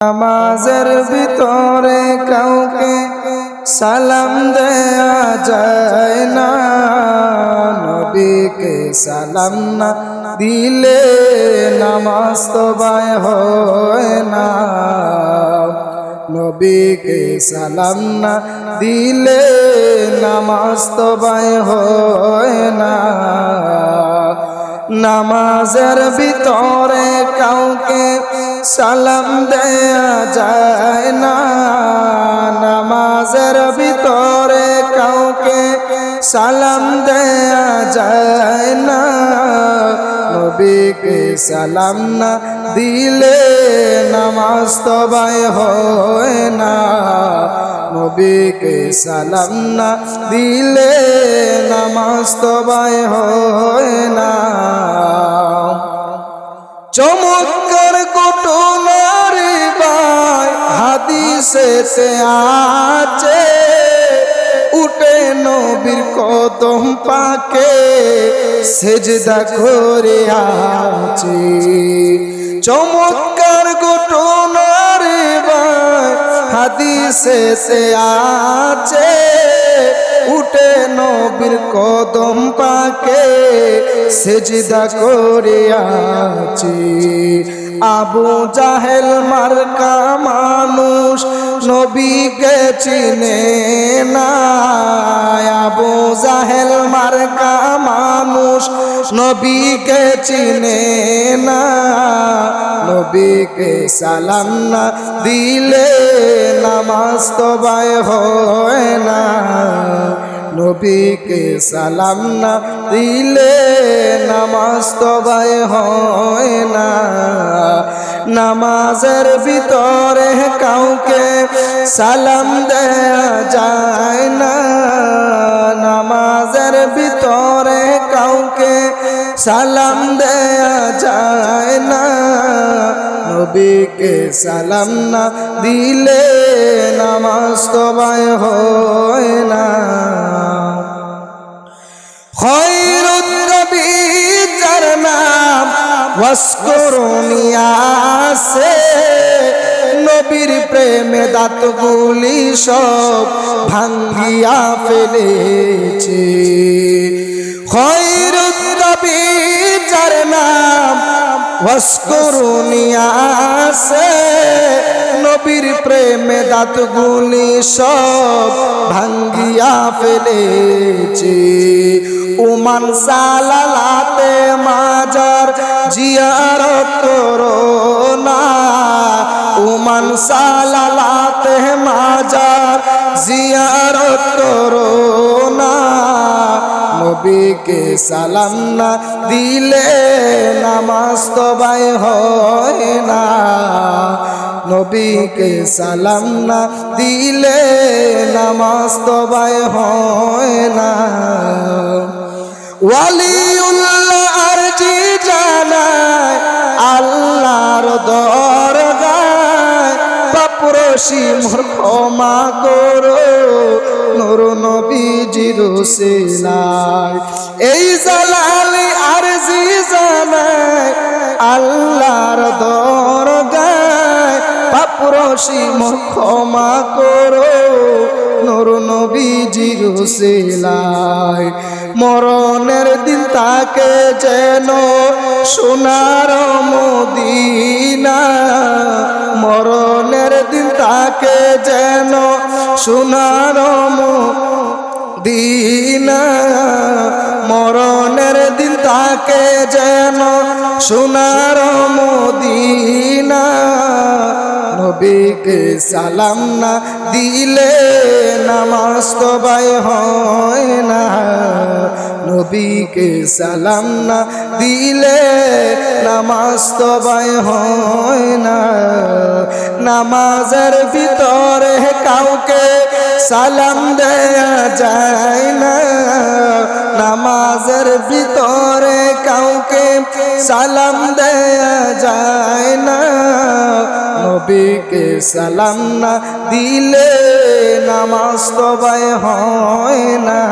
নামাজের ভিতরে কাউকে সালাম দেয়া যায় না, নবীকে সালাম না দিলে নামাজ তবায় হয় না। নবীকে সালাম না দিলে নামাজ তবায় হয় না। নামাজের ভিতরে কাউকে সালাম দেয়া যায় না, নামাজের ভিতরে কাউকে সালাম দেয়া যায় না। নবীকে সালাম না দিলে নামাজ তবায় হয় না। নবীকে সালাম না দিলে নামাজ তবায় হয় না। চমৎকার ঘটনার ভাই হাদিসেতে আছে, উঠে নবীর কদম পাকে সেজদা করে আছে। চমৎকার ঘটনার ভাই হাদিসেতে আছে, উঠে নবীর কদম পাকে সেজদা করে আছে। আবু জাহেল মার্কা মানুষ নবীকে চিনে না, আবু জাহেল মার্কা মানুষ নবীকে চিনে না। নবীকে সালাম না দিলে নামাজ তবায় হয় না। নবীকে সালাম না দিলে নামাজ তবায় হয় না। নামাজের ভিতরে কাউকে সালাম দেয়া যায় না, নামাজের ভিতরে কাউকে সালাম দেয়া যায় না। নবীকে সালাম না দিলে নামাজ তবায় হয় না। খয়রুত নবী যার নাম ওয়াসকুরুনি আছে, নবীর প্রেমে দাঁতগুলি সব ভাঙ্গিয়া ফেলেছে। খয়রুত নবী যার নাম ওয়াসকুরুনি আছে, নবীর প্রেমে দাঁতগুলি সব ভাঙ্গিয়া ফেলেছে। উমান সালালাতে মাজার জিয়ারত করো না, উমান সালালাতে মাজার জিয়ারত করো না। নবীকে সালাম না দিলে নামাজ তবায় হয় না। নবীকে সালাম না দিলে নামাজ তবায় হয় না। ওয়ালিউল্লাহ আরজি জানায় আল্লাহর দরগায়, পাপরশি মোর ক্ষমা করো নূর নবীজির উসিলায়। এই জালালি আরজি জানায় আল্লাহর দরগায়, পাপরশি মোর ক্ষমা করো নূর নবীজির উসিলায়। মরণের দিন তাকে যেন সোনার মদিনা, মরণের দিন তাকে যেন সোনার মদিনা, মরণের দিন তাকে যেন সোনার মদিনা। নবীকে সালাম না দিলে নামাজ তবায় হয় না। নবীকে সালাম না দিলে নামাজ তবায় হয় না। নামাজের ভিতরে কাউকে সালাম দেয়া যায় না, নামাজের ভিতরে কাউকে সালাম দেয়া যায় না। নবীকে সালাম না দিলে নামাজ তবায় হয় না।